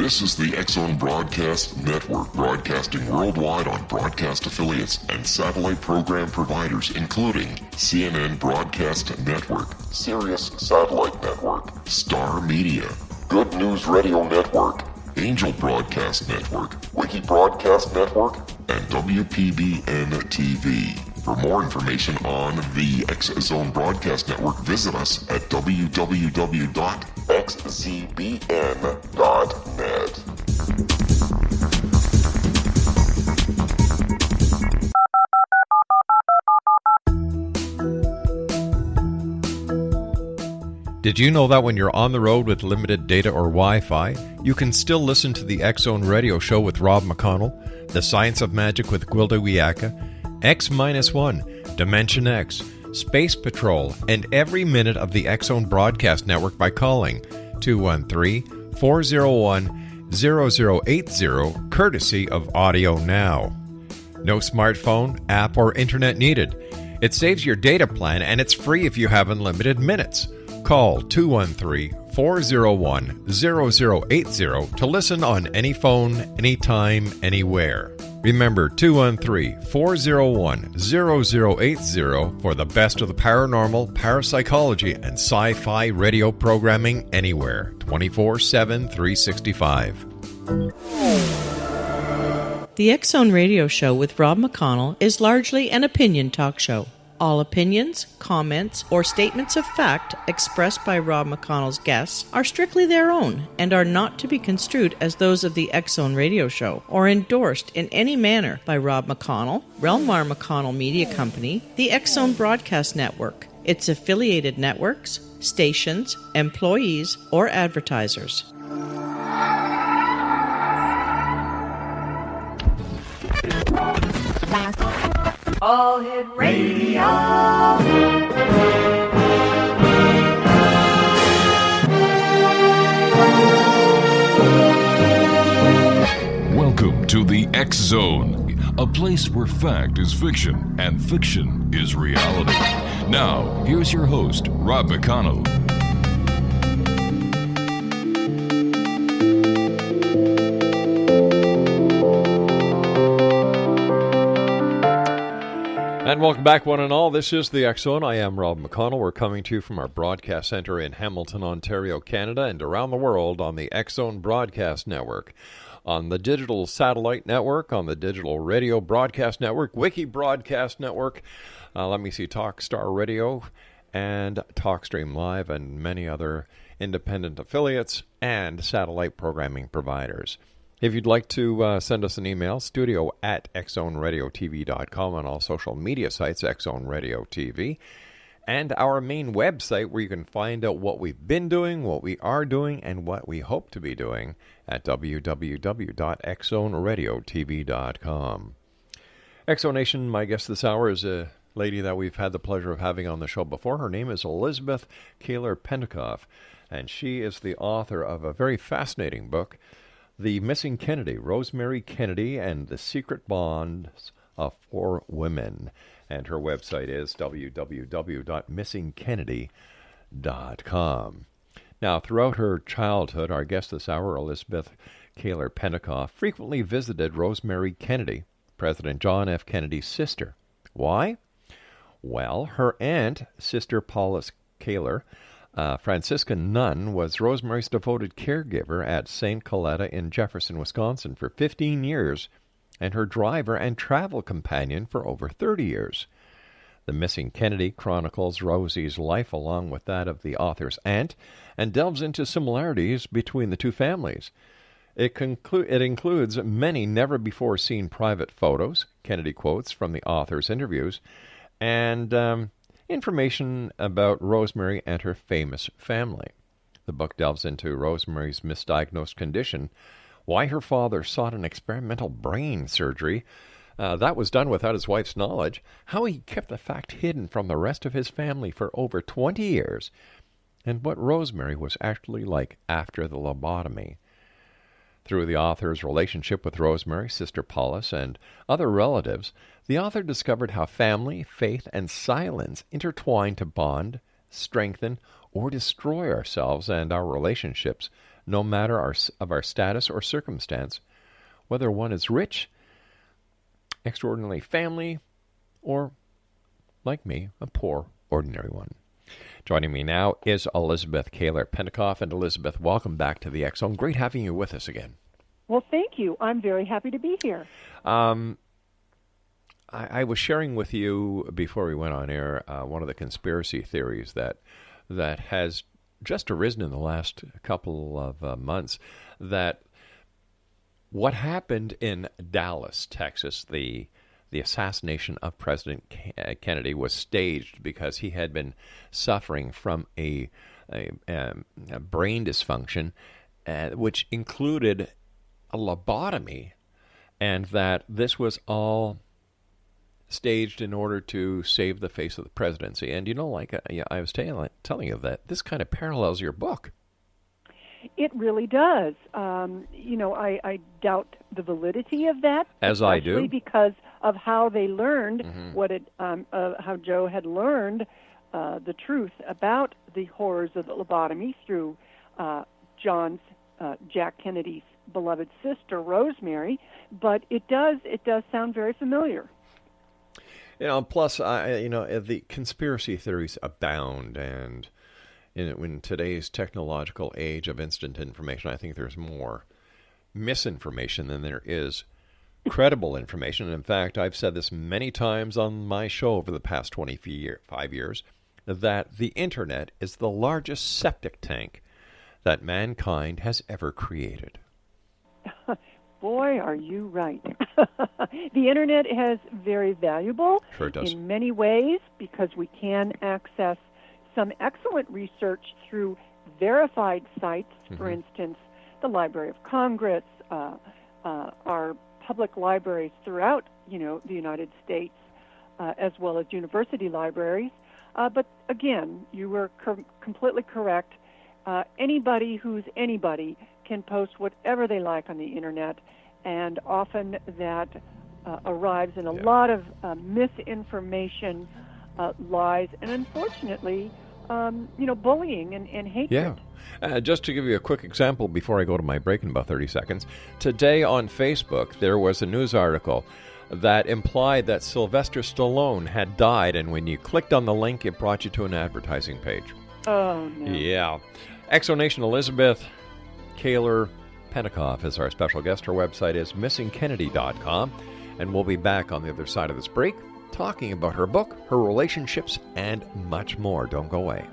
This is the X-Zone Broadcast Network, broadcasting worldwide on broadcast affiliates and satellite program providers, including CNN Broadcast Network, Sirius Satellite Network, Star Media, Good News Radio Network, Angel Broadcast Network, Wiki Broadcast Network, and WPBN TV. For more information on the X-Zone Broadcast Network, visit us at www.xzbn.net. Did you know that when you're on the road with limited data or Wi-Fi, you can still listen to the X-Zone Radio Show with Rob McConnell, The Science of Magic with Gwilda Wiyaka, X-1, Dimension X, Space Patrol, and every minute of the X-Zone Broadcast Network by calling 213-401-0080, courtesy of Audio Now. No smartphone, app, or internet needed. It saves your data plan, and it's free if you have unlimited minutes. Call 213-401-0080 to listen on any phone, anytime, anywhere. Remember, 213-401-0080 for the best of the paranormal, parapsychology, and sci-fi radio programming anywhere, 24/7, 365. The X-Zone Radio Show with Rob McConnell is largely an opinion talk show. All opinions, comments, or statements of fact expressed by Rob McConnell's guests are strictly their own and are not to be construed as those of the X-Zone Radio Show or endorsed in any manner by Rob McConnell, Relmar McConnell Media Company, the X-Zone Broadcast Network, its affiliated networks, stations, employees, or advertisers. All Hit Radio. Welcome to the X-Zone, a place where fact is fiction and fiction is reality. Now, here's your host, Rob McConnell. And welcome back, one and all. This is the X-Zone. I am Rob McConnell. We're coming to you from our broadcast center in Hamilton, Ontario, Canada, and around the world on the X-Zone Broadcast Network, on the Digital Satellite Network, on the Digital Radio Broadcast Network, Wiki Broadcast Network, Talkstar Radio, and TalkStream Live, and many other independent affiliates and satellite programming providers. If you'd like to send us an email, studio@xzoneradiotv.com, on all social media sites, X-Zone Radio TV, and our main website where you can find out what we've been doing, what we are doing, and what we hope to be doing at www.xzoneradiotv.com. X-Zone, my guest this hour is a lady that we've had the pleasure of having on the show before. Her name is Elizabeth Koehler-Pentacoff, and she is the author of a very fascinating book, The Missing Kennedy, Rosemary Kennedy and the Secret Bonds of 4 Women. And her website is www.missingkennedy.com. Now, throughout her childhood, our guest this hour, Elizabeth Koehler-Pentacoff, frequently visited Rosemary Kennedy, President John F. Kennedy's sister. Why? Well, her aunt, Sister Paulus Koehler, Franciscan nun, was Rosemary's devoted caregiver at St. Coletta in Jefferson, Wisconsin for 15 years, and her driver and travel companion for over 30 years. The Missing Kennedy chronicles Rosie's life along with that of the author's aunt, and delves into similarities between the two families. It includes many never-before-seen private photos, Kennedy quotes from the author's interviews, and information about Rosemary and her famous family. The book delves into Rosemary's misdiagnosed condition, why her father sought an experimental brain surgery that was done without his wife's knowledge, how he kept the fact hidden from the rest of his family for over 20 years, and what Rosemary was actually like after the lobotomy. Through the author's relationship with Rosemary, Sister Paulus, and other relatives, the author discovered how family, faith, and silence intertwine to bond, strengthen, or destroy ourselves and our relationships, no matter our status or circumstance, whether one is rich, extraordinarily family, or, like me, a poor, ordinary one. Joining me now is Elizabeth Koehler-Pentacoff. And Elizabeth, welcome back to the X Zone. Great having you with us again. Well, thank you. I'm very happy to be here. I was sharing with you before we went on air one of the conspiracy theories that has just arisen in the last couple of months, that what happened in Dallas, Texas, the assassination of President Kennedy, was staged because he had been suffering from a brain dysfunction, which included a lobotomy, and that this was all staged in order to save the face of the presidency. And I was telling you that this kind of parallels your book. It really does. I doubt the validity of that. As I do. Because of how they learned how Joe had learned the truth about the horrors of the lobotomy through Jack Kennedy's beloved sister, Rosemary. But it does sound very familiar. Plus, the conspiracy theories abound, and in today's technological age of instant information, I think there's more misinformation than there is credible information. And in fact, I've said this many times on my show over the past 25 years, that the Internet is the largest septic tank that mankind has ever created. Boy, are you right. The Internet is very valuable in many ways because we can access some excellent research through verified sites, for instance, the Library of Congress, our public libraries throughout, the United States, as well as university libraries. But again, you were completely correct. Anybody who's anybody can post whatever they like on the Internet, and often that arrives in a lot of misinformation, lies, and unfortunately, bullying and hatred. Yeah. Just to give you a quick example before I go to my break in about 30 seconds, today on Facebook there was a news article that implied that Sylvester Stallone had died, and when you clicked on the link, it brought you to an advertising page. Oh, no. Yeah. Exonation Elizabeth Koehler-Pentacoff is our special guest. Her website is missingkennedy.com, and we'll be back on the other side of this break talking about her book, her relationships, and much more. Don't go away.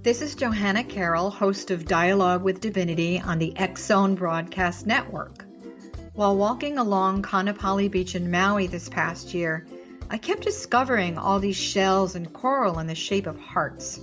This is Johanna Carroll, host of Dialogue with Divinity on the X Zone Broadcast Network. While walking along Kaanapali Beach in Maui this past year, I kept discovering all these shells and coral in the shape of hearts.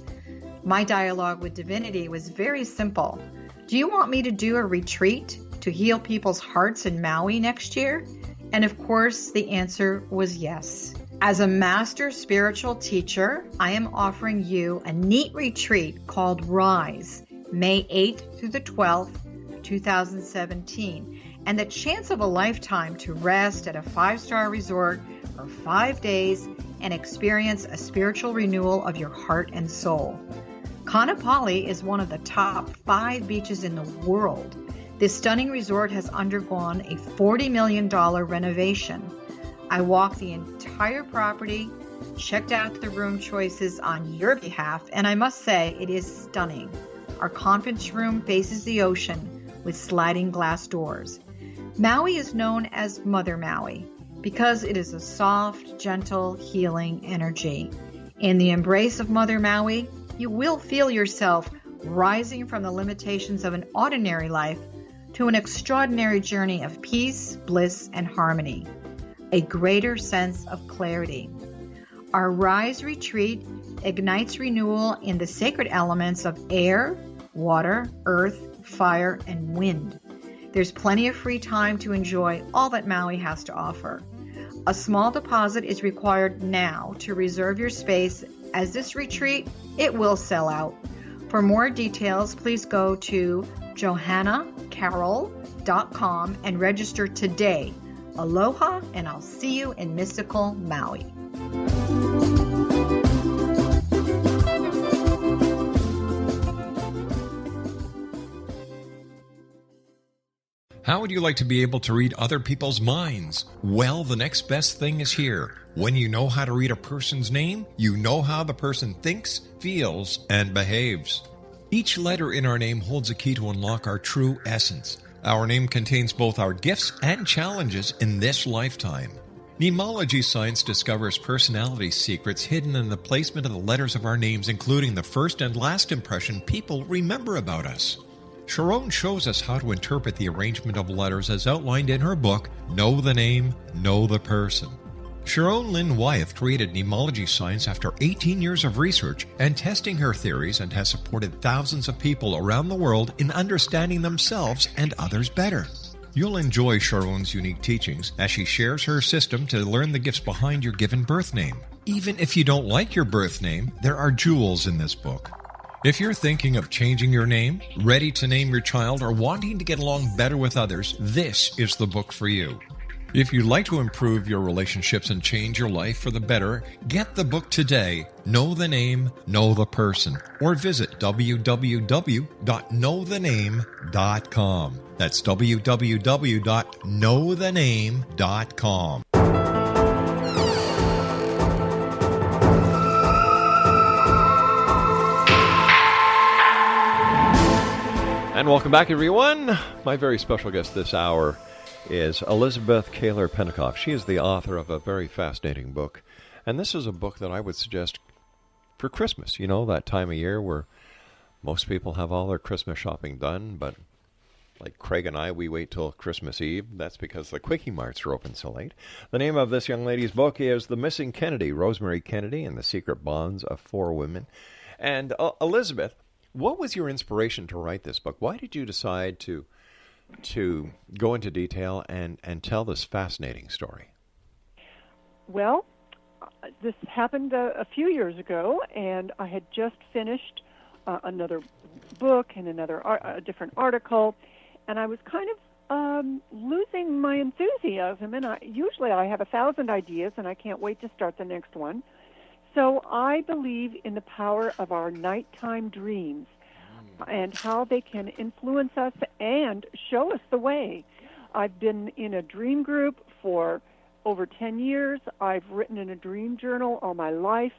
My dialogue with Divinity was very simple. Do you want me to do a retreat to heal people's hearts in Maui next year? And of course, the answer was yes. As a master spiritual teacher, I am offering you a neat retreat called Rise, May 8th through the 12th, 2017, and the chance of a lifetime to rest at a 5-star resort for 5 days and experience a spiritual renewal of your heart and soul. Kaanapali is one of the top 5 beaches in the world. This stunning resort has undergone a $40 million renovation. I walked the entire property, checked out the room choices on your behalf, and I must say it is stunning. Our conference room faces the ocean with sliding glass doors. Maui is known as Mother Maui because it is a soft, gentle, healing energy. In the embrace of Mother Maui, you will feel yourself rising from the limitations of an ordinary life to an extraordinary journey of peace, bliss, and harmony. A greater sense of clarity. Our Rise Retreat ignites renewal in the sacred elements of air, water, earth, fire, and wind. There's plenty of free time to enjoy all that Maui has to offer. A small deposit is required now to reserve your space as this retreat, it will sell out. For more details, please go to johannacarroll.com and register today. Aloha, and I'll see you in mystical Maui. How would you like to be able to read other people's minds? Well, the next best thing is here. When you know how to read a person's name, you know how the person thinks, feels, and behaves. Each letter in our name holds a key to unlock our true essence. Our name contains both our gifts and challenges in this lifetime. Mnemology science discovers personality secrets hidden in the placement of the letters of our names, including the first and last impression people remember about us. Sharon shows us how to interpret the arrangement of letters as outlined in her book, Know the Name, Know the Person. Sharon Lynn Wyeth created mnemology science after 18 years of research and testing her theories, and has supported thousands of people around the world in understanding themselves and others better. You'll enjoy Sharon's unique teachings as she shares her system to learn the gifts behind your given birth name. Even if you don't like your birth name, there are jewels in this book. If you're thinking of changing your name, ready to name your child, or wanting to get along better with others, this is the book for you. If you'd like to improve your relationships and change your life for the better, get the book today, Know the Name, Know the Person, or visit www.knowthename.com. That's www.knowthename.com. And welcome back, everyone. My very special guest this hour is Elizabeth Koehler-Pentacoff. She is the author of a very fascinating book. And this is a book that I would suggest for Christmas. You know, that time of year where most people have all their Christmas shopping done, but like Craig and I, we wait till Christmas Eve. That's because the Quickie Marts are open so late. The name of this young lady's book is The Missing Kennedy, Rosemary Kennedy and the Secret Bonds of Four Women. And Elizabeth, what was your inspiration to write this book? Why did you decide to go into detail and tell this fascinating story? Well, this happened a few years ago, and I had just finished another book and a different article, and I was kind of losing my enthusiasm. And usually I have 1,000 ideas, and I can't wait to start the next one. So I believe in the power of our nighttime dreams and how they can influence us and show us the way. I've been in a dream group for over 10 years. I've written in a dream journal all my life.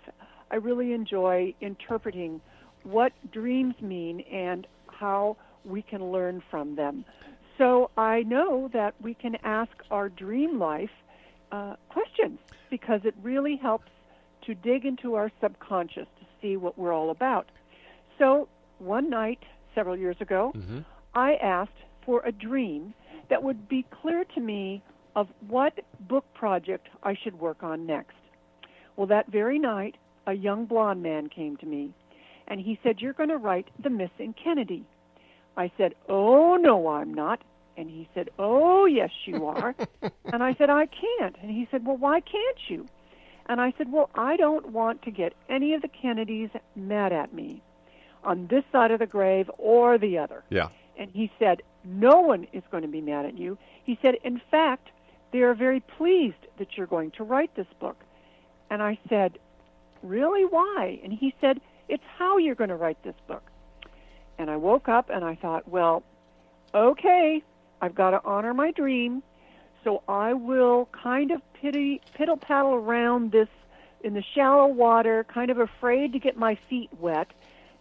I really enjoy interpreting what dreams mean and how we can learn from them. So I know that we can ask our dream life questions, because it really helps to dig into our subconscious to see what we're all about. So one night, several years ago, I asked for a dream that would be clear to me of what book project I should work on next. Well, that very night, a young blonde man came to me, and he said, "You're going to write The Missing Kennedy." I said, "Oh, no, I'm not." And he said, "Oh, yes, you are." And I said, "I can't." And he said, "Well, why can't you?" And I said, "Well, I don't want to get any of the Kennedys mad at me on this side of the grave or the other." Yeah. And he said, "No one is going to be mad at you." He said, "In fact, they are very pleased that you're going to write this book." And I said, "Really? Why?" And he said, "It's how you're going to write this book." And I woke up and I thought, well, okay, I've got to honor my dream. So I will kind of piddle-paddle around this in the shallow water, kind of afraid to get my feet wet.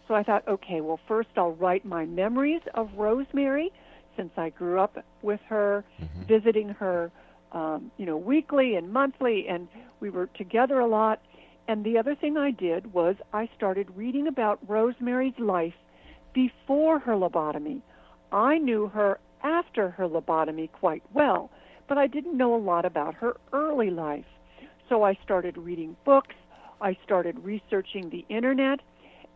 So I thought, okay, well, first I'll write my memories of Rosemary, since I grew up with her, visiting her, weekly and monthly, and we were together a lot. And the other thing I did was I started reading about Rosemary's life before her lobotomy. I knew her after her lobotomy quite well, but I didn't know a lot about her early life. So I started reading books, I started researching the internet,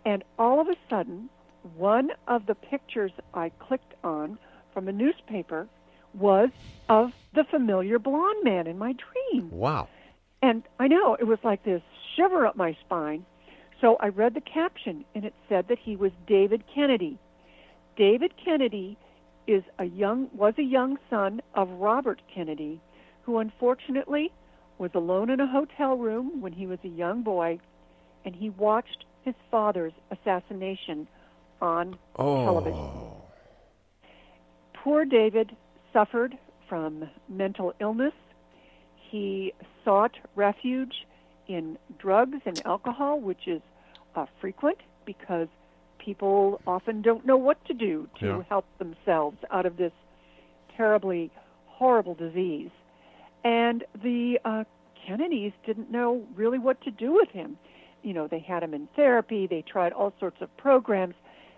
and all of a sudden, one of the pictures I clicked on from a newspaper was of the familiar blonde man in my dream. Wow. And I know, it was like this shiver up my spine. So I read the caption, and it said that he was David Kennedy. David Kennedy was a young son of Robert Kennedy, who unfortunately was alone in a hotel room when he was a young boy, and he watched his father's assassination on television. Poor David suffered from mental illness. He sought refuge in drugs and alcohol, which is frequent because people often don't know what to do to help themselves out of this terribly horrible disease. And the Kennedys didn't know really what to do with him. You know, they had him in therapy. They tried all sorts of programs.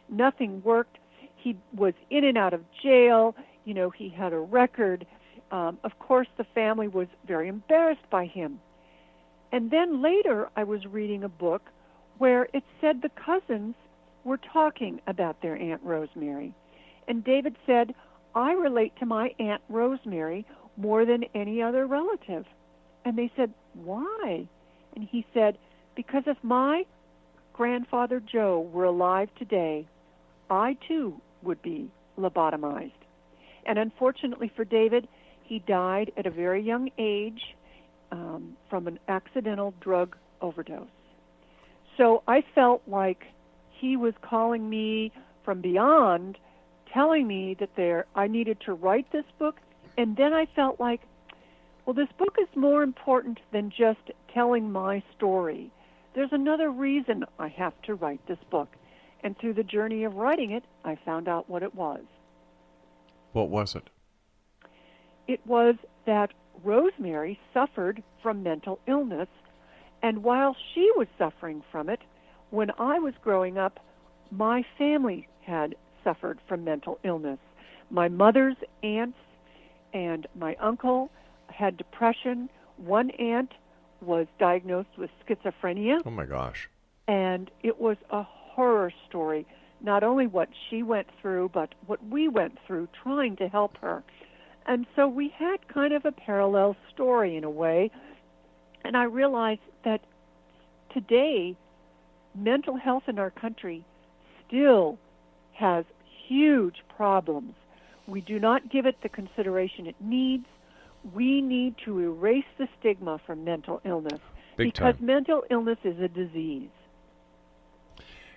Nothing worked. He was in and out of jail. You know, he had a record. Of course, the family was very embarrassed by him. And then later, I was reading a book where it said the cousins were talking about their Aunt Rosemary. And David said, I relate to my Aunt Rosemary more than any other relative. And they said, why? And he said, because if my grandfather Joe were alive today, I too would be lobotomized. And unfortunately for David, he died at a very young age from an accidental drug overdose. So I felt like he was calling me from beyond, telling me that I needed to write this book. And then I felt like, well, this book is more important than just telling my story. There's another reason I have to write this book. And through the journey of writing it, I found out what it was. What was it? It was that Rosemary suffered from mental illness, and while she was suffering from it, when I was growing up, my family had suffered from mental illness. My mother's aunts and my uncle had depression. One aunt was diagnosed with schizophrenia. Oh, my gosh. And it was a horror story, not only what she went through, but what we went through trying to help her. And so we had kind of a parallel story in a way. And I realized that today, mental health in our country still has huge problems. We do not give it the consideration it needs. We need to erase the stigma from mental illness because mental illness is a disease.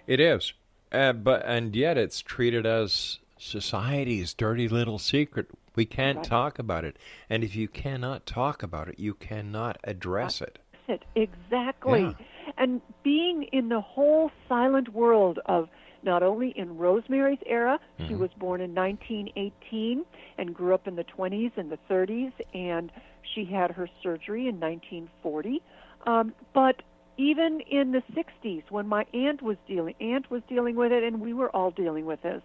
It is. And yet it's treated as society's dirty little secret. We can't talk about it. And if you cannot talk about it, you cannot address it. Exactly. Yeah. And being in the whole silent world of not only in Rosemary's era, she was born in 1918 and grew up in the 20s and the 30s, and she had her surgery in 1940. But even in the 60s, when my aunt was dealing with it, and we were all dealing with this,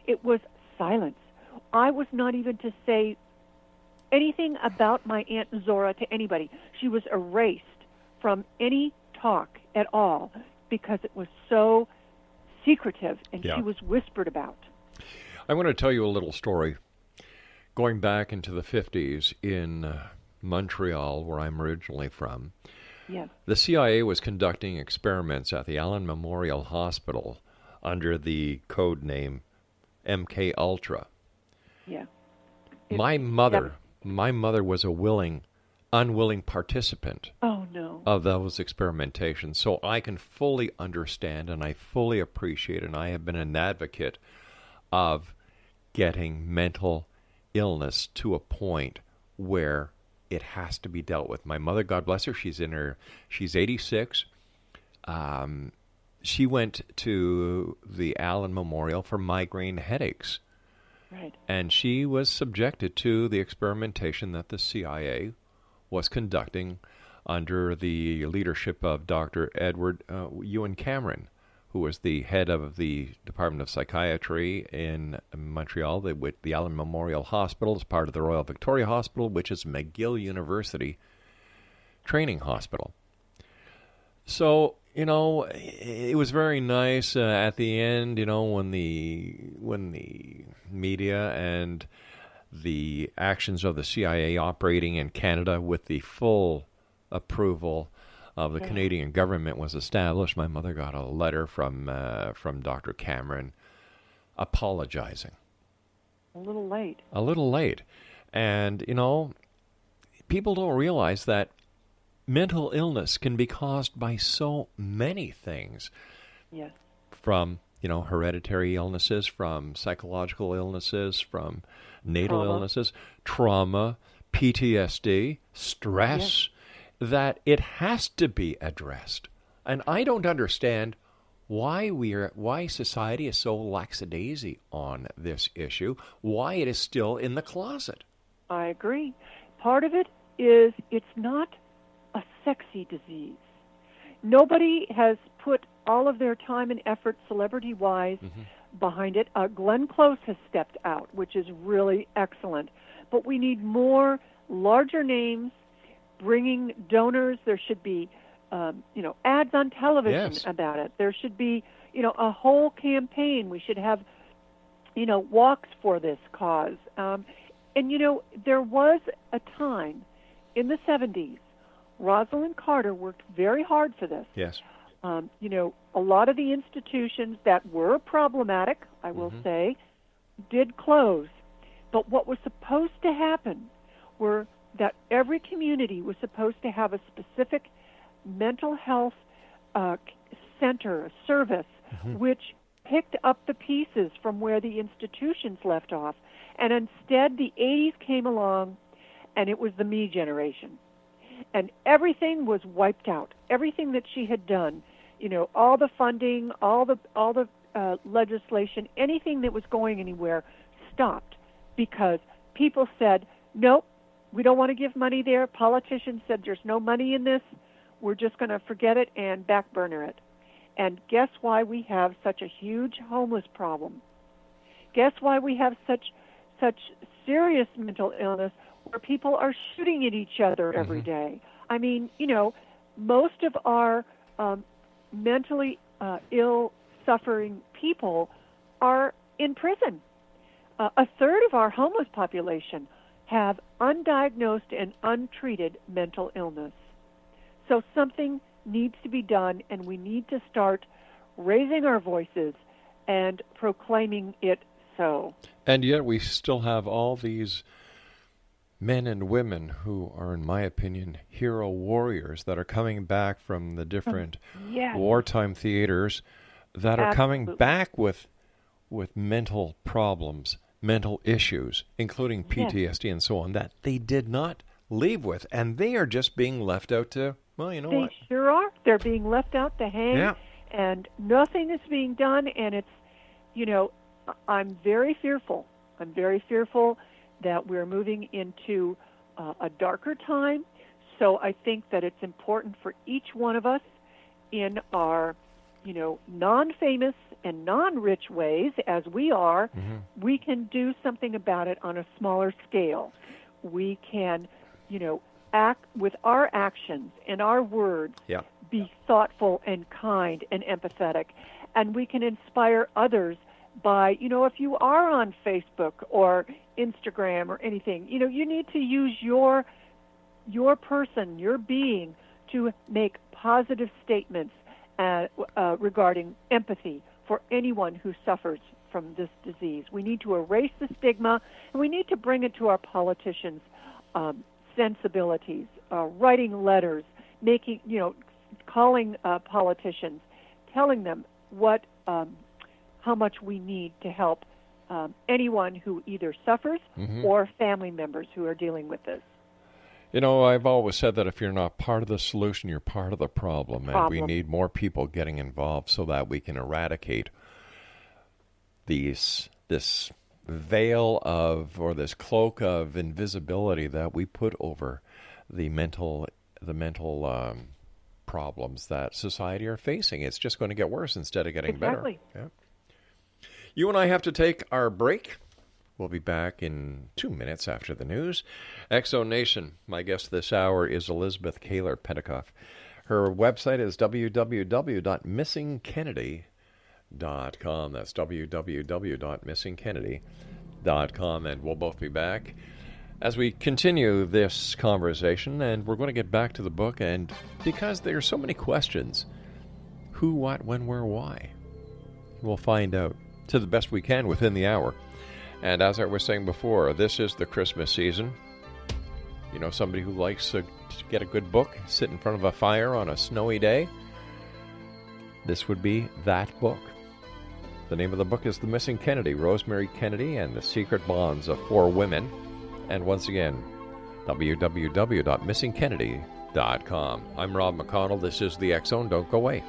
it was silence. I was not even to say anything about my Aunt Zora to anybody. She was erased from any talk at all because it was so secretive and she was whispered about. I want to tell you a little story. Going back into the 50s in Montreal, where I'm originally from, the CIA was conducting experiments at the Allen Memorial Hospital under the code name MK Ultra. Yeah. My mother was a unwilling participant of those experimentations. So I can fully understand and I fully appreciate, and I have been an advocate of getting mental illness to a point where it has to be dealt with. My mother, God bless her, she's 86. She went to the Allen Memorial for migraine headaches. Right. And she was subjected to the experimentation that the CIA was conducting under the leadership of Dr. Edward Ewan Cameron, who was the head of the Department of Psychiatry in Montreal. The Allen Memorial Hospital is part of the Royal Victoria Hospital, which is McGill University training hospital. So, it was very nice at the end, when the media and the actions of the CIA operating in Canada with the full approval of the Canadian government was established, my mother got a letter from Dr. Cameron apologizing. A little late. A little late. And, you know, people don't realize that mental illness can be caused by so many things. Yes. From, you know, hereditary illnesses, from psychological illnesses, from natal illnesses, trauma, PTSD, stress, that it has to be addressed. And I don't understand why society is so lackadaisy on this issue, why it is still in the closet. I agree. Part of it is it's not a sexy disease. Nobody has put all of their time and effort, celebrity-wise, behind it. Glenn Close has stepped out, which is really excellent. But we need more larger names, bringing donors. There should be, ads on television about it. There should be, a whole campaign. We should have, walks for this cause. There was a time in the 70s, Rosalind Carter worked very hard for this. Yes. A lot of the institutions that were problematic, I will say, did close. But what was supposed to happen were that every community was supposed to have a specific mental health center, a service, which picked up the pieces from where the institutions left off. And instead, the 80s came along, and it was the me generation. And everything was wiped out. Everything that she had done, all the funding, all the legislation, anything that was going anywhere stopped because people said, nope, we don't want to give money there. Politicians said there's no money in this. We're just going to forget it and back burner it. And guess why we have such a huge homeless problem? Guess why we have such serious mental illness where people are shooting at each other every day? I mean, most of our mentally ill, suffering people are in prison. A third of our homeless population have undiagnosed and untreated mental illness. So something needs to be done, and we need to start raising our voices and proclaiming it so. And yet we still have all these men and women who are, in my opinion, hero warriors that are coming back from the different wartime theaters that are coming back with mental problems, mental issues, including PTSD and so on, that they did not leave with. And they are just being left out to, what? They sure are. They're being left out to hang, and nothing is being done. And it's, I'm very fearful. I'm very fearful that we're moving into a darker time. So I think that it's important for each one of us in our, non-famous and non-rich ways, as we are, we can do something about it on a smaller scale. We can, act with our actions and our words, be thoughtful and kind and empathetic. And we can inspire others by, if you are on Facebook or Instagram or anything, you need to use your person, your being, to make positive statements regarding empathy for anyone who suffers from this disease. We need to erase the stigma, and we need to bring it to our politicians' sensibilities, writing letters, calling politicians, telling them how much we need to help anyone who either suffers or family members who are dealing with this. I've always said that if you're not part of the solution, you're part of the problem. And we need more people getting involved so that we can eradicate this veil of, or this cloak of invisibility that we put over the mental problems that society are facing. It's just going to get worse instead of getting better. Yeah. You and I have to take our break. We'll be back in 2 minutes after the news. Exo Nation, my guest this hour is Elizabeth Koehler-Pentacoff. Her website is www.missingkennedy.com. That's www.missingkennedy.com. And we'll both be back As we continue this conversation, and we're going to get back to the book, and because there are so many questions, who, what, when, where, why, we'll find out to the best we can within the hour. And as I was saying before, this is the Christmas season. You know, somebody who likes to get a good book, sit in front of a fire on a snowy day, this would be that book. The name of the book is The Missing Kennedy, Rosemary Kennedy and the Secret Bonds of Four Women. And once again, www.missingkennedy.com. I'm Rob McConnell. This is the X Zone. Don't go away.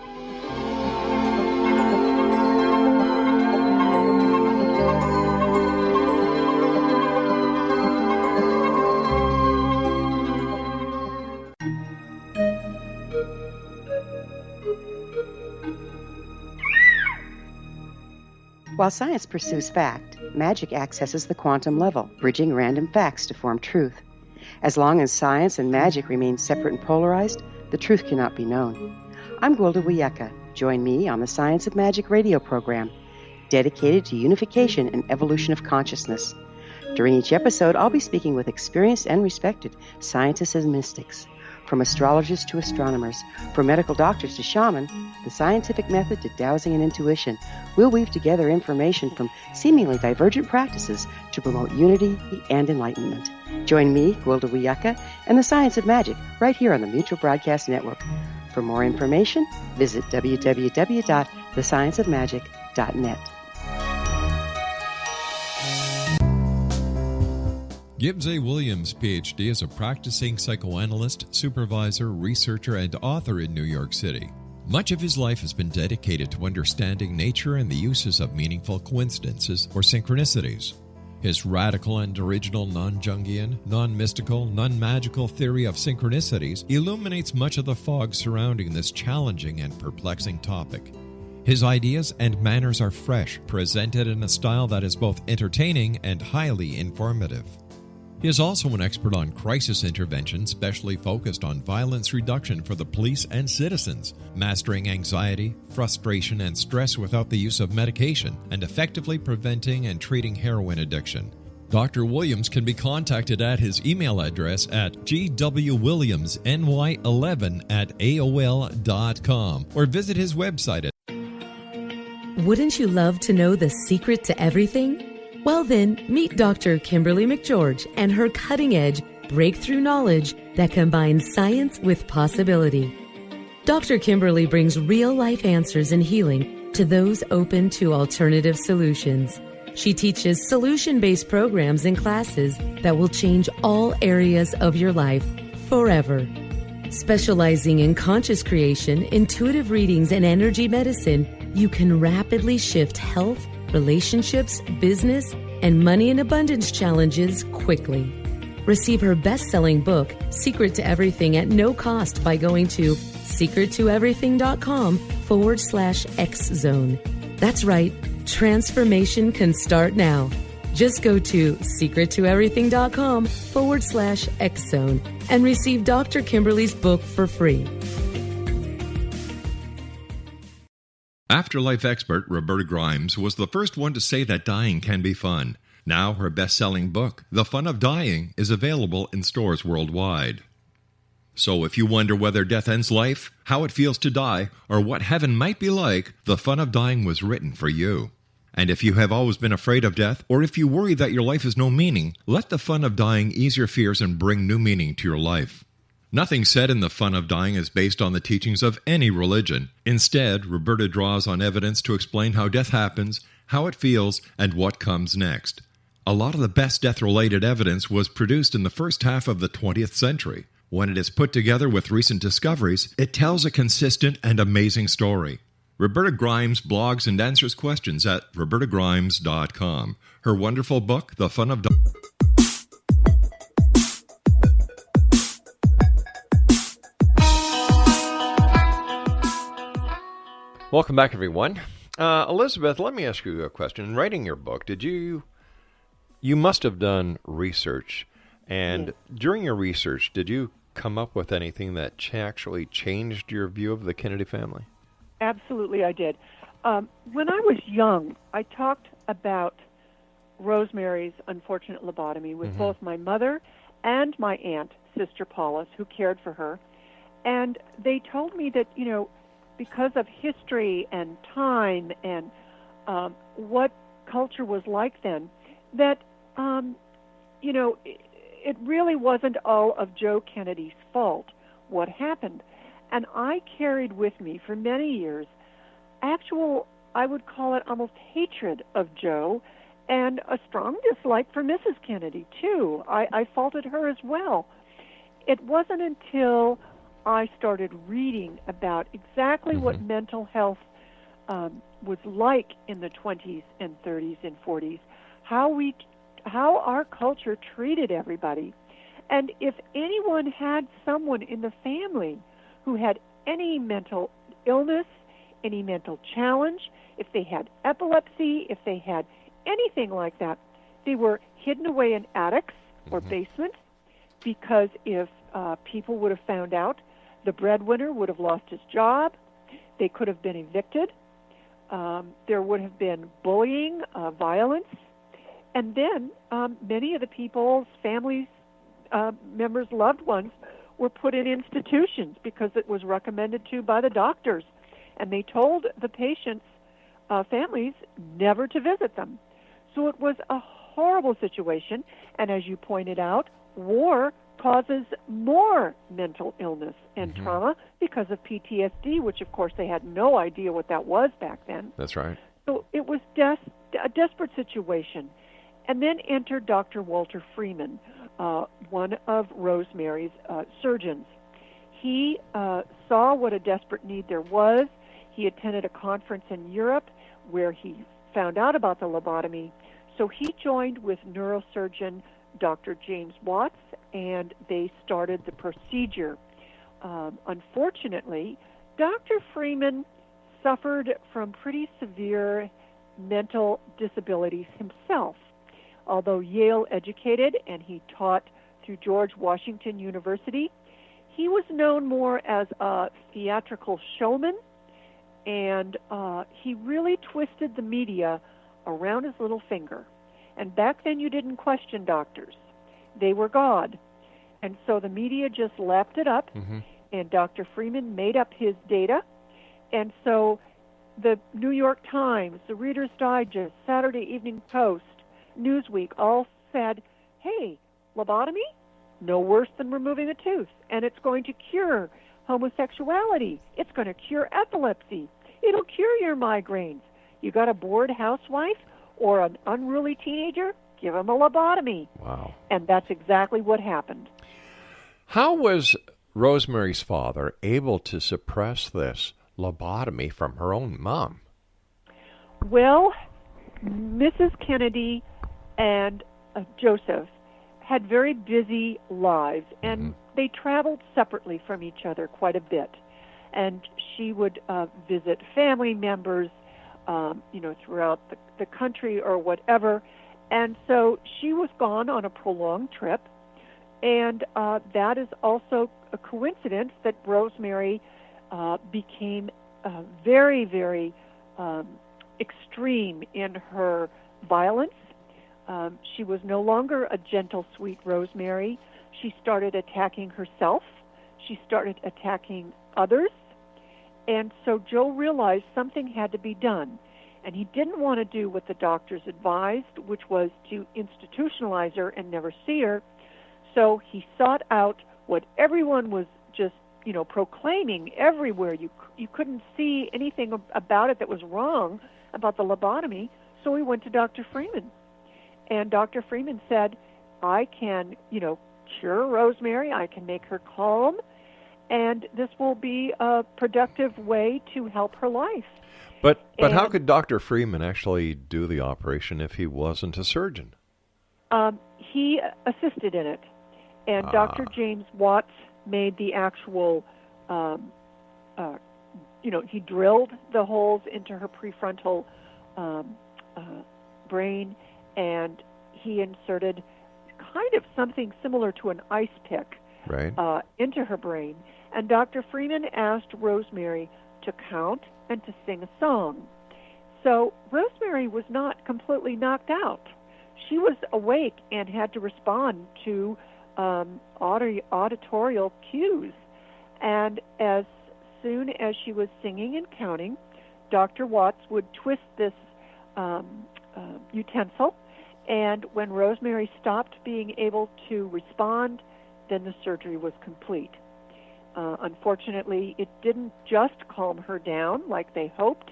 While science pursues fact, magic accesses the quantum level, bridging random facts to form truth. As long as science and magic remain separate and polarized, the truth cannot be known. I'm Gwilda Wiyaka. Join me on the Science of Magic radio program, dedicated to unification and evolution of consciousness. During each episode, I'll be speaking with experienced and respected scientists and mystics. From astrologers to astronomers, from medical doctors to shaman, the scientific method to dowsing and intuition, we'll weave together information from seemingly divergent practices to promote unity and enlightenment. Join me, Gwilda Wiyaka, and the Science of Magic right here on the Mutual Broadcast Network. For more information, visit www.thescienceofmagic.net. Gibbs A. Williams, Ph.D., is a practicing psychoanalyst, supervisor, researcher, and author in New York City. Much of his life has been dedicated to understanding nature and the uses of meaningful coincidences or synchronicities. His radical and original non-Jungian, non-mystical, non-magical theory of synchronicities illuminates much of the fog surrounding this challenging and perplexing topic. His ideas and manners are fresh, presented in a style that is both entertaining and highly informative. He is also an expert on crisis intervention, specially focused on violence reduction for the police and citizens, mastering anxiety, frustration, and stress without the use of medication, and effectively preventing and treating heroin addiction. Dr. Williams can be contacted at his email address at gwwilliamsny11@aol.com or visit his website at... Wouldn't you love to know the secret to everything? Well then, meet Dr. Kimberly McGeorge and her cutting-edge breakthrough knowledge that combines science with possibility. Dr. Kimberly brings real-life answers and healing to those open to alternative solutions. She teaches solution-based programs and classes that will change all areas of your life forever. Specializing in conscious creation, intuitive readings, and energy medicine, you can rapidly shift health, relationships, business, and money and abundance challenges quickly. Receive her best-selling book, Secret to Everything, at no cost by going to secrettoeverything.com/X-Zone. That's right, transformation can start now. Just go to secrettoeverything.com/X-Zone and receive Dr. Kimberly's book for free. Afterlife expert Roberta Grimes was the first one to say that dying can be fun. Now her best-selling book, The Fun of Dying, is available in stores worldwide. So if you wonder whether death ends life, how it feels to die, or what heaven might be like, The Fun of Dying was written for you. And if you have always been afraid of death, or if you worry that your life has no meaning, let The Fun of Dying ease your fears and bring new meaning to your life. Nothing said in The Fun of Dying is based on the teachings of any religion. Instead, Roberta draws on evidence to explain how death happens, how it feels, and what comes next. A lot of the best death-related evidence was produced in the first half of the 20th century. When it is put together with recent discoveries, it tells a consistent and amazing story. Roberta Grimes blogs and answers questions at robertagrimes.com. Her wonderful book, The Fun of Dying. Welcome back, everyone. Elizabeth, let me ask you a question. In writing your book, you must have done research, and during your research, did you come up with anything that actually changed your view of the Kennedy family? Absolutely, I did. When I was young, I talked about Rosemary's unfortunate lobotomy with both my mother and my aunt, Sister Paulus, who cared for her. And they told me that, because of history and time and what culture was like then, that, it really wasn't all of Joe Kennedy's fault what happened. And I carried with me for many years I would call it almost hatred of Joe, and a strong dislike for Mrs. Kennedy, too. I faulted her as well. It wasn't until I started reading about exactly what mental health was like in the 20s and 30s and 40s, how our culture treated everybody. And if anyone had someone in the family who had any mental illness, any mental challenge, if they had epilepsy, if they had anything like that, they were hidden away in attics or basements, because if people would have found out, the breadwinner would have lost his job, they could have been evicted, there would have been bullying, violence, and then many of the people's families, members, loved ones were put in institutions because it was recommended to by the doctors. And they told the patients' families never to visit them. So it was a horrible situation. And as you pointed out, war causes more mental illness and trauma because of PTSD, which, of course, they had no idea what that was back then. That's right. So it was a desperate situation. And then entered Dr. Walter Freeman, one of Rosemary's surgeons. He saw what a desperate need there was. He attended a conference in Europe where he found out about the lobotomy. So he joined with neurosurgeon Dr. James Watts, and they started the procedure. Unfortunately, Dr. Freeman suffered from pretty severe mental disabilities himself. Although Yale educated and he taught through George Washington University, he was known more as a theatrical showman, and he really twisted the media around his little finger. And back then you didn't question doctors. They were God. And so the media just lapped it up, and Dr. Freeman made up his data. And so the New York Times, the Reader's Digest, Saturday Evening Post, Newsweek all said, hey, lobotomy? No worse than removing a tooth. And it's going to cure homosexuality. It's going to cure epilepsy. It'll cure your migraines. You got a bored housewife or an unruly teenager? Give them a lobotomy. Wow. And that's exactly what happened. How was Rosemary's father able to suppress this lobotomy from her own mom? Well, Mrs. Kennedy and Joseph had very busy lives, and they traveled separately from each other quite a bit. And she would visit family members, throughout the country or whatever. And so she was gone on a prolonged trip, and that is also a coincidence that Rosemary became very, very extreme in her violence. She was no longer a gentle, sweet Rosemary. She started attacking herself. She started attacking others. And so Joe realized something had to be done. And he didn't want to do what the doctors advised, which was to institutionalize her and never see her. So he sought out what everyone was just, proclaiming everywhere. You couldn't see anything about it that was wrong about the lobotomy. So he went to Dr. Freeman. And Dr. Freeman said, I can, cure Rosemary. I can make her calm. And this will be a productive way to help her life. But how could Dr. Freeman actually do the operation if he wasn't a surgeon? He assisted in it. And Dr. James Watts made the actual, he drilled the holes into her prefrontal brain, and he inserted kind of something similar to an ice pick into her brain. And Dr. Freeman asked Rosemary to count and to sing a song. So Rosemary was not completely knocked out. she was awake and had to respond to auditorial cues. And as soon as she was singing and counting, Dr. Watts would twist this utensil, and when Rosemary stopped being able to respond, then the surgery was complete. Unfortunately, it didn't just calm her down like they hoped,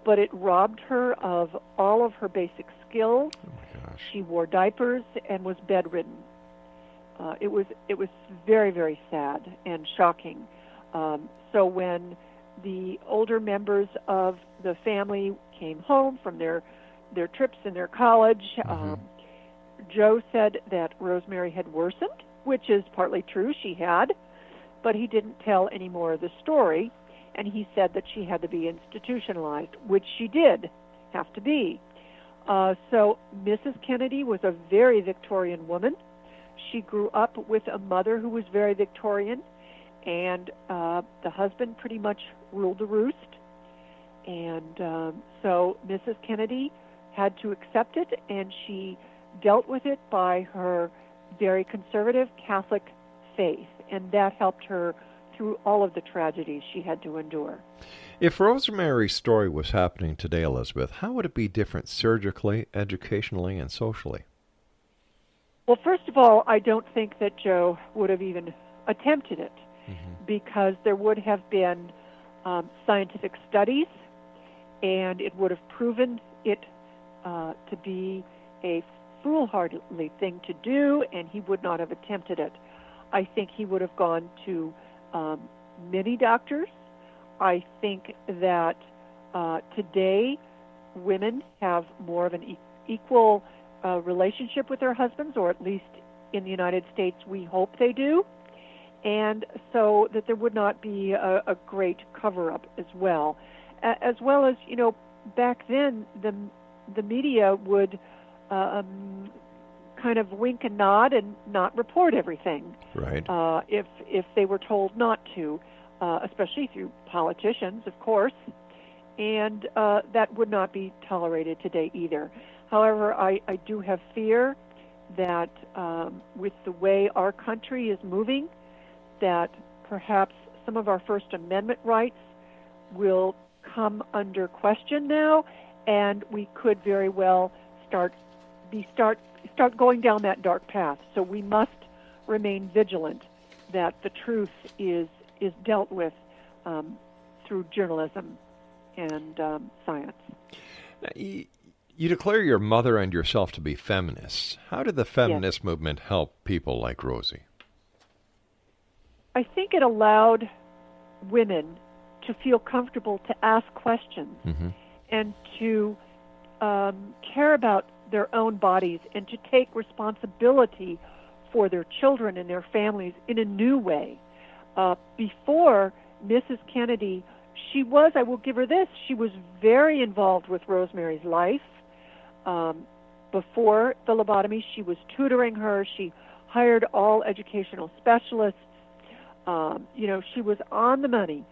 but it robbed her of all of her basic skills. Oh my gosh. She wore diapers and was bedridden. It was very, very sad and shocking. So when the older members of the family came home from their trips in their college, Joe said that Rosemary had worsened, which is partly true, she had, but he didn't tell any more of the story, and he said that she had to be institutionalized, which she did have to be. So Mrs. Kennedy was a very Victorian woman. She grew up with a mother who was very Victorian, and the husband pretty much ruled the roost. And so Mrs. Kennedy had to accept it, and she dealt with it by her very conservative Catholic faith, and that helped her through all of the tragedies she had to endure. If Rosemary's story was happening today, Elizabeth, how would it be different surgically, educationally, and socially? Well, first of all, I don't think that Joe would have even attempted it, because there would have been scientific studies, and it would have proven it to be a foolhardy thing to do, and he would not have attempted it. I think he would have gone to many doctors. I think that today women have more of an equal relationship with their husbands, or at least in the United States we hope they do, and so that there would not be a great cover-up as well. As well as, back then the media would kind of wink and nod and not report everything. Right. If they were told not to, especially through politicians, of course, and that would not be tolerated today either. However, I do have fear that with the way our country is moving, that perhaps some of our First Amendment rights will come under question now, and we could very well start going down that dark path. So we must remain vigilant that the truth is dealt with through journalism and science. Now, you declare your mother and yourself to be feminists. How did the feminist movement help people like Rosie? I think it allowed women to feel comfortable to ask questions and to care about their own bodies and to take responsibility for their children and their families in a new way. Before Mrs. Kennedy, she was, I will give her this, she was very involved with Rosemary's life. Before the lobotomy, she was tutoring her. She hired all educational specialists. She was on the money.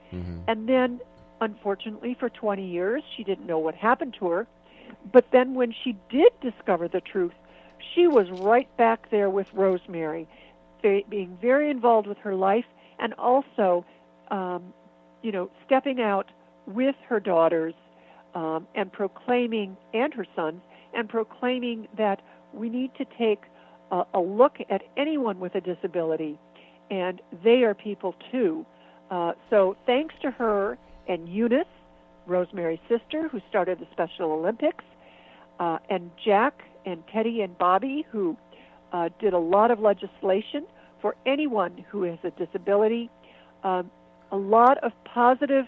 And then, unfortunately, for 20 years, she didn't know what happened to her. But then when she did discover the truth, she was right back there with Rosemary, being very involved with her life, and also, stepping out with her daughters and proclaiming, and her sons, and proclaiming that we need to take a look at anyone with a disability, and they are people too. So thanks to her and Eunice, Rosemary's sister, who started the Special Olympics, and Jack and Teddy and Bobby, who did a lot of legislation for anyone who has a disability, a lot of positive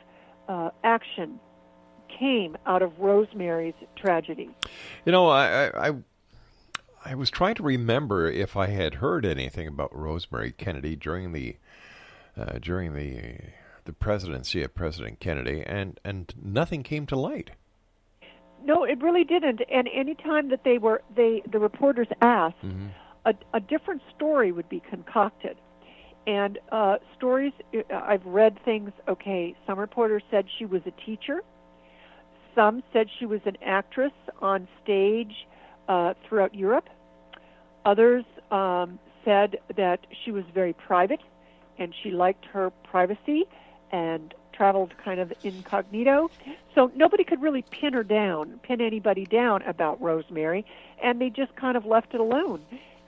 action came out of Rosemary's tragedy. I was trying to remember if I had heard anything about Rosemary Kennedy during the presidency of President Kennedy, and nothing came to light. No, it really didn't. And any time that the reporters asked, a different story would be concocted. And stories, I've read things, some reporters said she was a teacher. Some said she was an actress on stage throughout Europe. Others said that she was very private and she liked her privacy and traveled kind of incognito. So nobody could really pin anybody down about Rosemary, and they just kind of left it alone.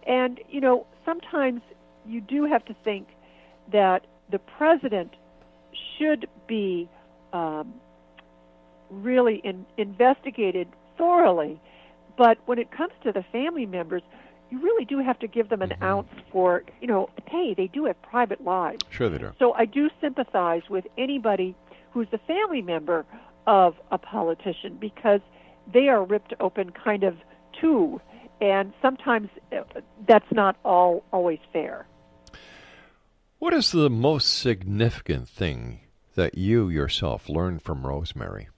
And, sometimes you do have to think that the president should be really investigated thoroughly. But when it comes to the family members, you really do have to give them an ounce for, hey, they do have private lives. Sure they do. So I do sympathize with anybody who's a family member of a politician, because they are ripped open kind of too, and sometimes that's not always fair. What is the most significant thing that you yourself learned from Rosemary?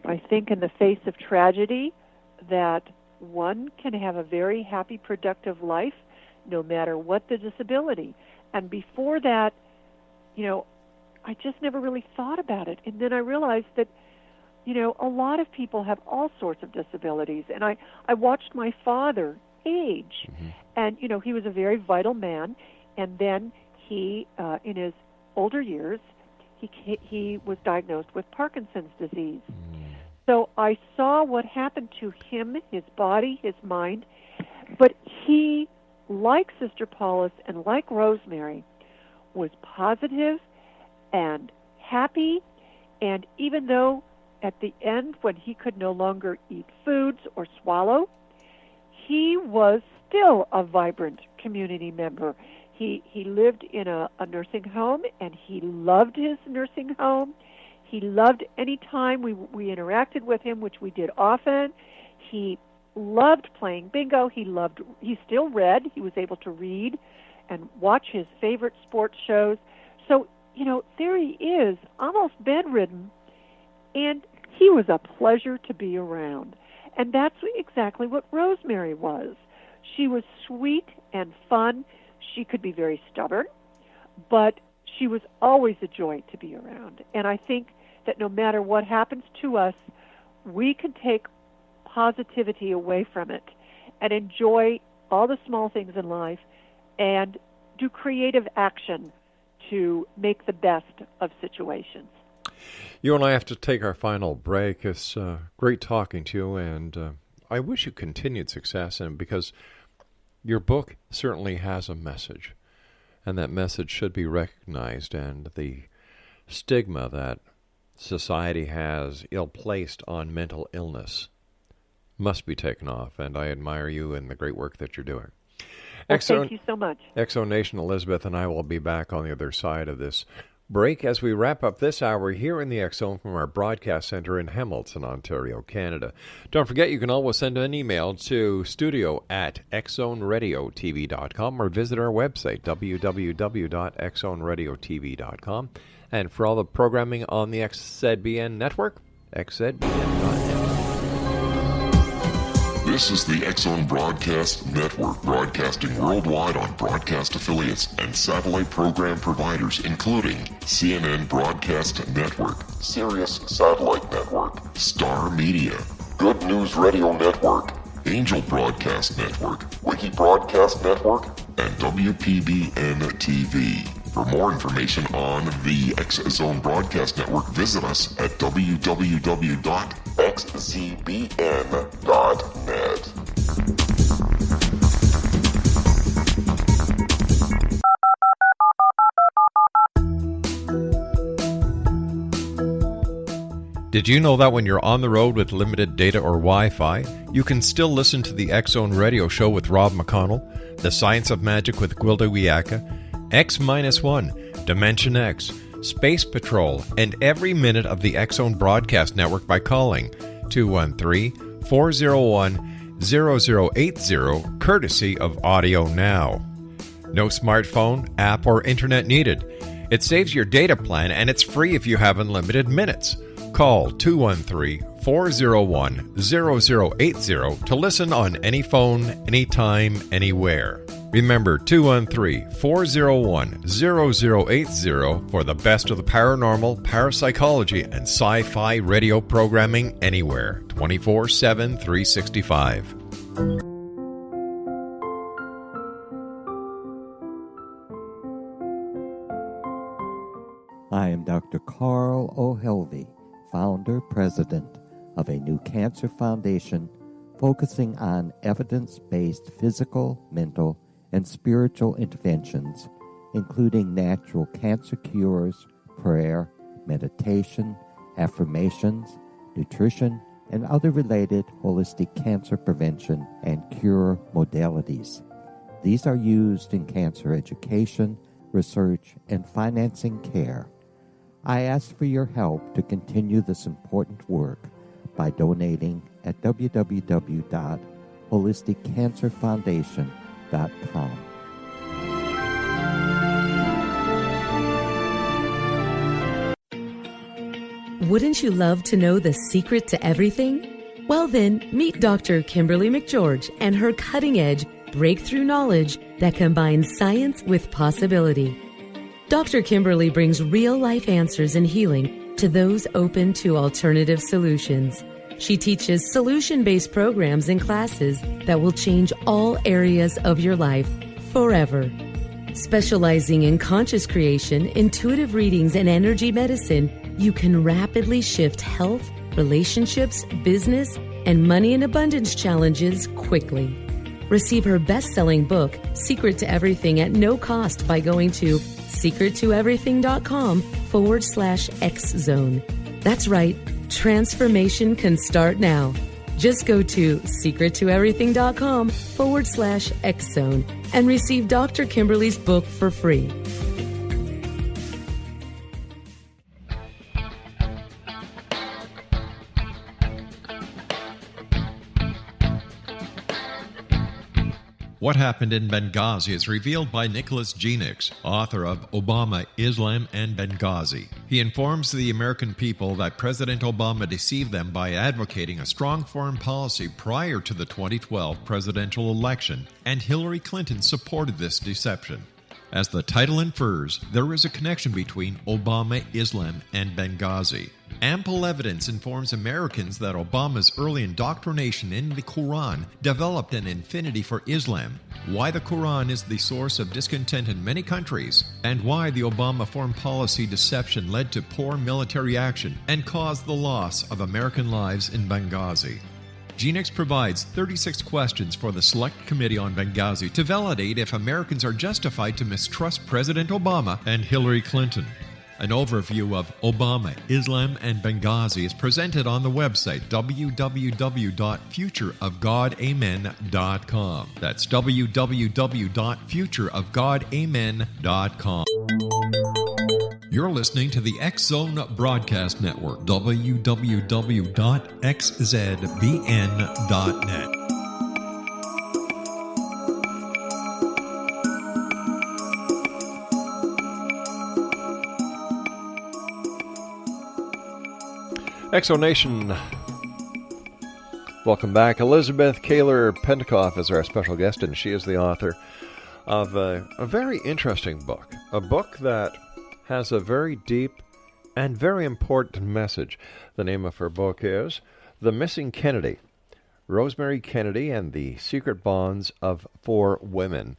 I think in the face of tragedy, that one can have a very happy, productive life no matter what the disability. And before that, I just never really thought about it. And then I realized that, a lot of people have all sorts of disabilities. And I watched my father age. And, he was a very vital man. And then he, in his older years, he was diagnosed with Parkinson's disease. So I saw what happened to him, his body, his mind. But he, like Sister Paulus and like Rosemary, was positive and happy. And even though at the end, when he could no longer eat foods or swallow, he was still a vibrant community member. He lived in a nursing home, and he loved his nursing home. He loved any time we interacted with him, which we did often. He loved playing bingo. He still read. He was able to read and watch his favorite sports shows. So, there he is, almost bedridden, and he was a pleasure to be around. And that's exactly what Rosemary was. She was sweet and fun. She could be very stubborn, but she was always a joy to be around. And I think that no matter what happens to us, we can take positivity away from it and enjoy all the small things in life and do creative action to make the best of situations. You and I have to take our final break. It's great talking to you, and I wish you continued success, and because your book certainly has a message, and that message should be recognized, and the stigma that society has ill-placed on mental illness must be taken off, and I admire you and the great work that you're doing. Well, thank you so much. Exo Nation, Elizabeth and I will be back on the other side of this break as we wrap up this hour here in the X-Zone from our broadcast center in Hamilton, Ontario, Canada. Don't forget, you can always send an email to studio@xzoneradiotv.com or visit our website, www.xzoneradiotv.com. And for all the programming on the XZBN network, xzbn.net. This is the X-Zone Broadcast Network, broadcasting worldwide on broadcast affiliates and satellite program providers, including CNN Broadcast Network, Sirius Satellite Network, Star Media, Good News Radio Network, Angel Broadcast Network, Wiki Broadcast Network, and WPBN TV. For more information on the X-Zone Broadcast Network, visit us at www.xzbn.net. Did you know that when you're on the road with limited data or Wi-Fi, you can still listen to the X-Zone Radio Show with Rob McConnell, The Science of Magic with Gwilda Wiyaka, X-1, Dimension X, Space Patrol, and every minute of the X-Zone Broadcast Network by calling 213-401-0080, courtesy of Audio Now. No smartphone, app, or internet needed. It saves your data plan, and it's free if you have unlimited minutes. Call 213-401-0080 to listen on any phone, anytime, anywhere. Remember 213-401-0080 for the best of the paranormal, parapsychology, and sci-fi radio programming anywhere, 24/7, 365. I am Dr. Carl O'Helvey, founder, president of a new cancer foundation focusing on evidence-based physical, mental, and spiritual interventions, including natural cancer cures, prayer, meditation, affirmations, nutrition, and other related holistic cancer prevention and cure modalities. These are used in cancer education, research, and financing care. I ask for your help to continue this important work by donating at www.holisticcancerfoundation.com. Wouldn't you love to know the secret to everything? Well then, meet Dr. Kimberly McGeorge and her cutting-edge breakthrough knowledge that combines science with possibility. Dr. Kimberly brings real-life answers and healing to those open to alternative solutions. She teaches solution-based programs and classes that will change all areas of your life forever. Specializing in conscious creation, intuitive readings, and energy medicine, you can rapidly shift health, relationships, business, and money and abundance challenges quickly. Receive her best-selling book, Secret to Everything, at no cost by going to secrettoeverything.com/X-Zone. That's right. Transformation can start now. Just go to secrettoeverything.com/X-Zone and receive Dr. Kimberly's book for free. What Happened in Benghazi is revealed by Nicholas Genix, author of Obama, Islam, and Benghazi. He informs the American people that President Obama deceived them by advocating a strong foreign policy prior to the 2012 presidential election, and Hillary Clinton supported this deception. As the title infers, there is a connection between Obama, Islam, and Benghazi. Ample evidence informs Americans that Obama's early indoctrination in the Quran developed an affinity for Islam, why the Quran is the source of discontent in many countries, and why the Obama foreign policy deception led to poor military action and caused the loss of American lives in Benghazi. Genix provides 36 questions for the Select Committee on Benghazi to validate if Americans are justified to mistrust President Obama and Hillary Clinton. An overview of Obama, Islam, and Benghazi is presented on the website www.futureofgodamen.com. That's www.futureofgodamen.com. You're listening to the X-Zone Broadcast Network, www.xzbn.net. Exonation. Welcome back. Elizabeth Koehler-Pentacoff is our special guest, and she is the author of a very interesting book. A book that has a very deep and very important message. The name of her book is The Missing Kennedy, Rosemary Kennedy and the Secret Bonds of Four Women.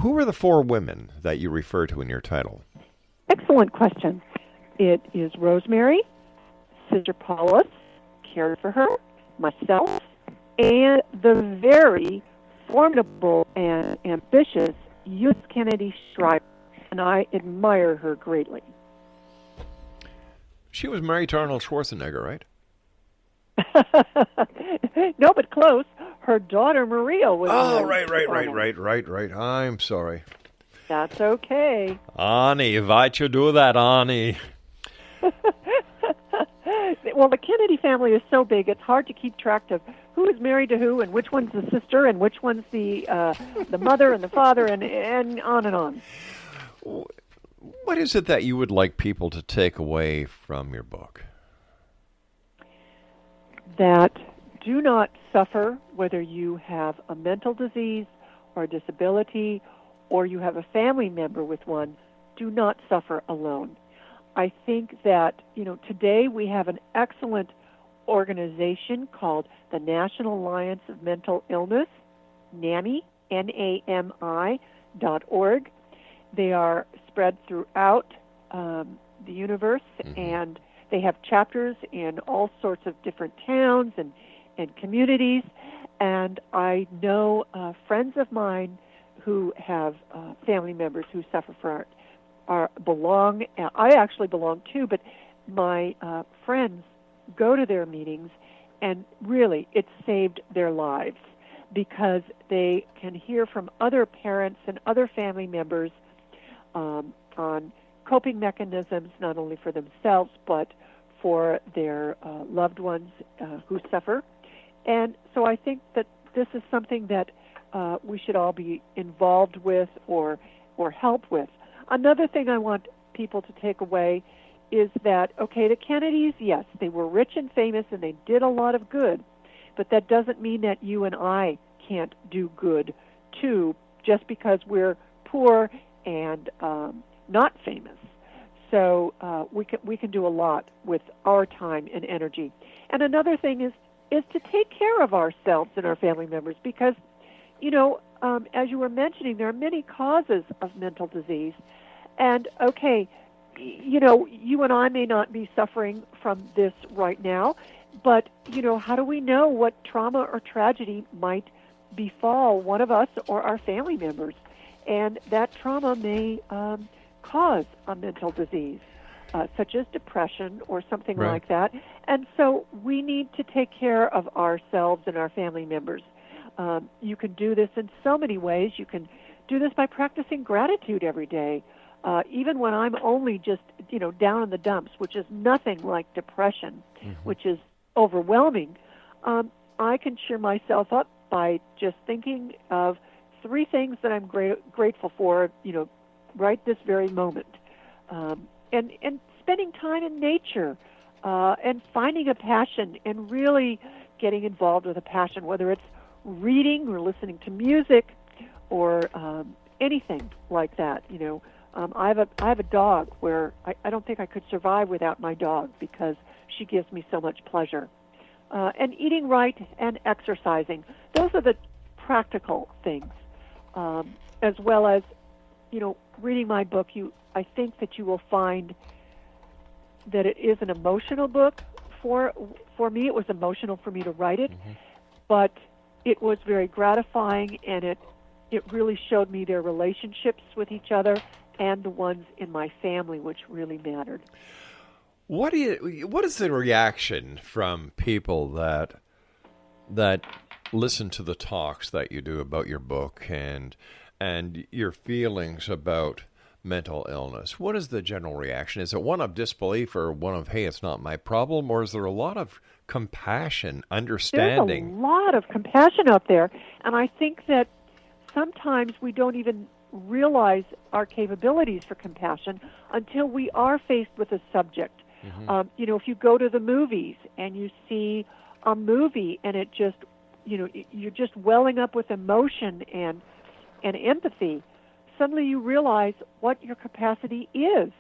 Who are the four women that you refer to in your title? Excellent question. It is Rosemary, Sister Paulus, cared for her, myself, and the very formidable and ambitious Youth Kennedy Shriver, and I admire her greatly. She was married to Arnold Schwarzenegger, right? No, but close. Her daughter Maria was. Oh, right. I'm sorry. That's okay. Annie, why'd you do that, Annie? Well, the Kennedy family is so big, it's hard to keep track of who is married to who and which one's the sister and which one's the mother and the father and on and on. What is it that you would like people to take away from your book? That do not suffer whether you have a mental disease or a disability, or you have a family member with one, do not suffer alone. I think that, today we have an excellent organization called the National Alliance of Mental Illness, NAMI, NAMI.org. They are spread throughout the universe, and they have chapters in all sorts of different towns and communities. And I know friends of mine who have family members who suffer from belong. I actually belong too, but my friends go to their meetings, and really it saved their lives because they can hear from other parents and other family members on coping mechanisms, not only for themselves but for their loved ones who suffer. And so I think that this is something that we should all be involved with or help with. Another thing I want people to take away is that, okay, the Kennedys, yes, they were rich and famous and they did a lot of good, but that doesn't mean that you and I can't do good too, just because we're poor and not famous. So we can do a lot with our time and energy. And another thing is to take care of ourselves and our family members, because, as you were mentioning, there are many causes of mental disease. And, okay, you and I may not be suffering from this right now, but, how do we know what trauma or tragedy might befall one of us or our family members? And that trauma may cause a mental disease, such as depression or something like that. And so we need to take care of ourselves and our family members. You can do this in so many ways. You can do this by practicing gratitude every day. Even when I'm only just, down in the dumps, which is nothing like depression, which is overwhelming, I can cheer myself up by just thinking of 3 things that I'm grateful for, right this very moment. And spending time in nature and finding a passion and really getting involved with a passion, whether it's reading or listening to music or anything like that, I have a dog where I don't think I could survive without my dog because she gives me so much pleasure. And eating right and exercising. Those are the practical things. As well as, reading my book, I think that you will find that it is an emotional book. For me, it was emotional for me to write it, but it was very gratifying, and it really showed me their relationships with each other and the ones in my family, which really mattered. What is the reaction from people that listen to the talks that you do about your book and your feelings about mental illness? What is the general reaction? Is it one of disbelief or one of, hey, it's not my problem, or is there a lot of compassion, understanding? There's a lot of compassion out there, and I think that sometimes we don't even realize our capabilities for compassion until we are faced with a subject. If you go to the movies and you see a movie and it just, you're just welling up with emotion and empathy, suddenly you realize what your capacity is.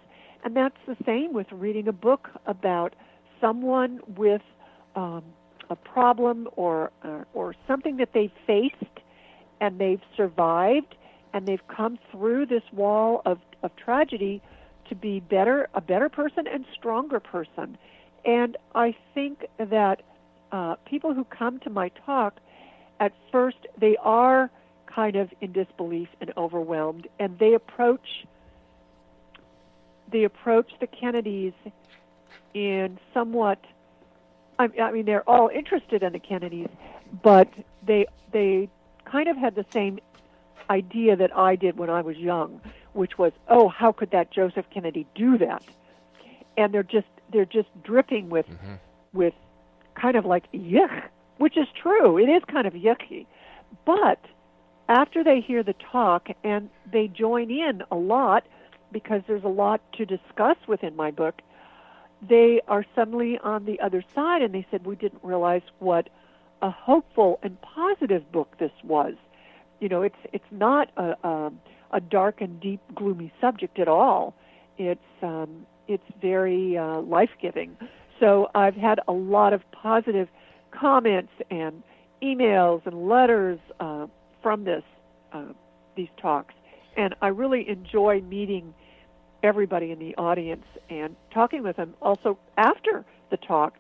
And that's the same with reading a book about someone with a problem or something that they've faced and they've survived and they've come through this wall of tragedy to be a better person and stronger person. And I think that people who come to my talk, at first they are kind of in disbelief and overwhelmed, and they approach the Kennedys in somewhat, I mean, they're all interested in the Kennedys, but they kind of had the same idea that I did when I was young, which was, oh, how could that Joseph Kennedy do that? And they're just dripping with kind of like yuck, which is true. It is kind of yucky. But after they hear the talk and they join in a lot, because there's a lot to discuss within my book, they are suddenly on the other side, and they said, we didn't realize what a hopeful and positive book this was. it's not a dark and deep, gloomy subject at all. It's very life-giving. So I've had a lot of positive comments and emails and letters from these talks, and I really enjoy meeting everybody in the audience and talking with them also after the talk,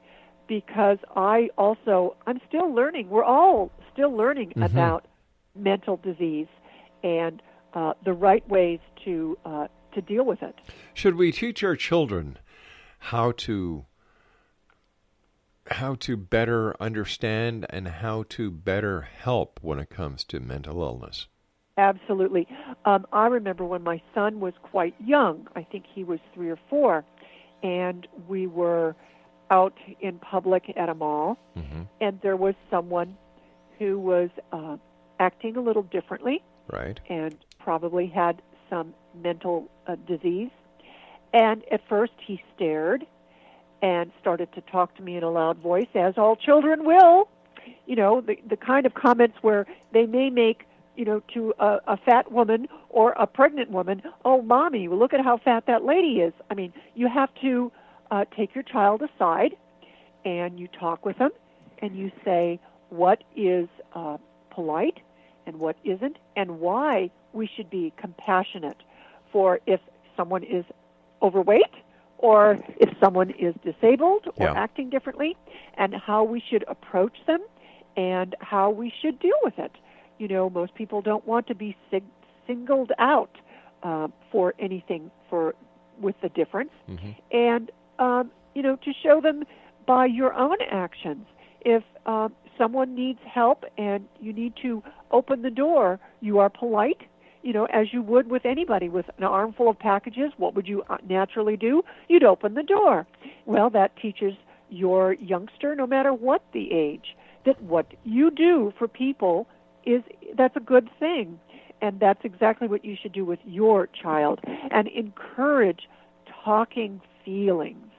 because I'm still learning. We're all still learning about mental disease and the right ways to deal with it. Should we teach our children how to better understand and how to better help when it comes to mental illness? Absolutely. I remember when my son was quite young. I think he was 3 or 4, and we were out in public at a mall, and there was someone who was acting a little differently, right, and probably had some mental disease. And at first he stared and started to talk to me in a loud voice, as all children will. The kind of comments where they may make, to a fat woman or a pregnant woman, "Oh, Mommy, look at how fat that lady is." I mean, you have to take your child aside and you talk with them and you say what is polite and what isn't, and why we should be compassionate for if someone is overweight or if someone is disabled or acting differently, and how we should approach them and how we should deal with it. Most people don't want to be singled out for anything with the difference. And, to show them by your own actions. If someone needs help and you need to open the door, you are polite, as you would with anybody. With an armful of packages, what would you naturally do? You'd open the door. Well, that teaches your youngster, no matter what the age, that what you do for people that's a good thing. And that's exactly what you should do with your child. And encourage talking feelings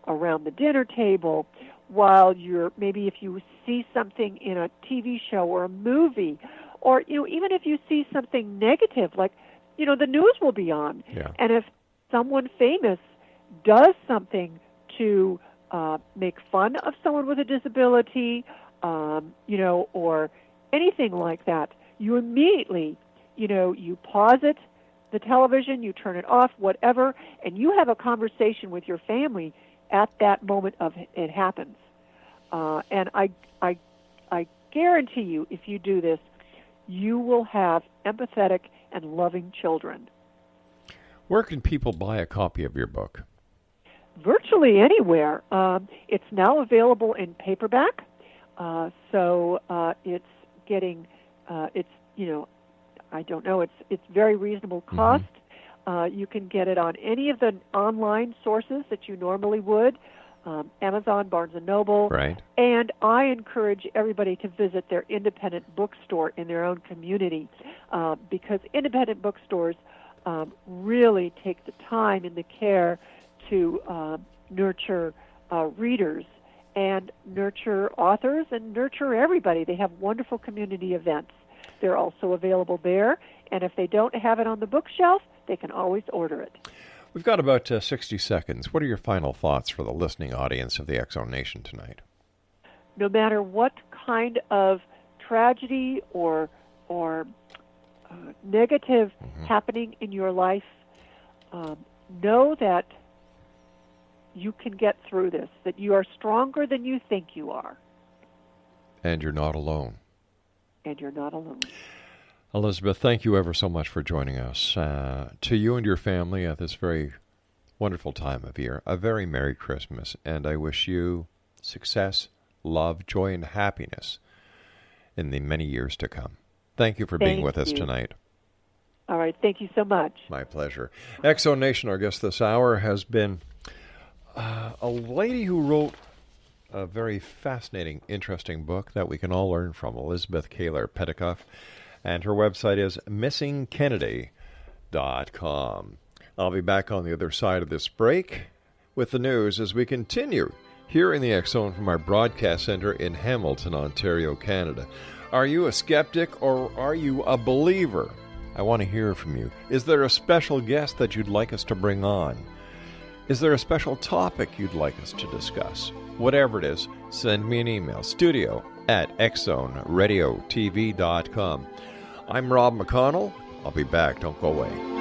around the dinner table, while maybe if you see something in a TV show or a movie, or even if you see something negative, like the news will be on, and if someone famous does something to make fun of someone with a disability, or anything like that, you immediately, you pause it, the television, you turn it off, whatever, and you have a conversation with your family at that moment of it happens. And I guarantee you, if you do this, you will have empathetic and loving children. Where can people buy a copy of your book? Virtually anywhere. It's now available in paperback, so it's getting, I don't know, it's very reasonable cost. You can get it on any of the online sources that you normally would, Amazon, Barnes & Noble. Right. And I encourage everybody to visit their independent bookstore in their own community, because independent bookstores really take the time and the care to nurture readers and nurture authors and nurture everybody. They have wonderful community events. They're also available there, and if they don't have it on the bookshelf, they can always order it. We've got about 60 seconds. What are your final thoughts for the listening audience of the X-Zone Nation tonight? No matter what kind of tragedy or negative happening in your life, know that you can get through this, that you are stronger than you think you are. And you're not alone. And you're not alone. Elizabeth, thank you ever so much for joining us. To you and your family at this very wonderful time of year, a very Merry Christmas, and I wish you success, love, joy, and happiness in the many years to come. Thank you for being with us tonight. All right, thank you so much. My pleasure. X-Zone Nation, our guest this hour has been a lady who wrote a very fascinating, interesting book that we can all learn from, Elizabeth Koehler-Pentacoff. And her website is missingkennedy.com. I'll be back on the other side of this break with the news as we continue here in the X Zone from our broadcast center in Hamilton, Ontario, Canada. Are you a skeptic or are you a believer? I want to hear from you. Is there a special guest that you'd like us to bring on? Is there a special topic you'd like us to discuss? Whatever it is, send me an email, studio@xzoneradiotv.com. I'm Rob McConnell. I'll be back. Don't go away.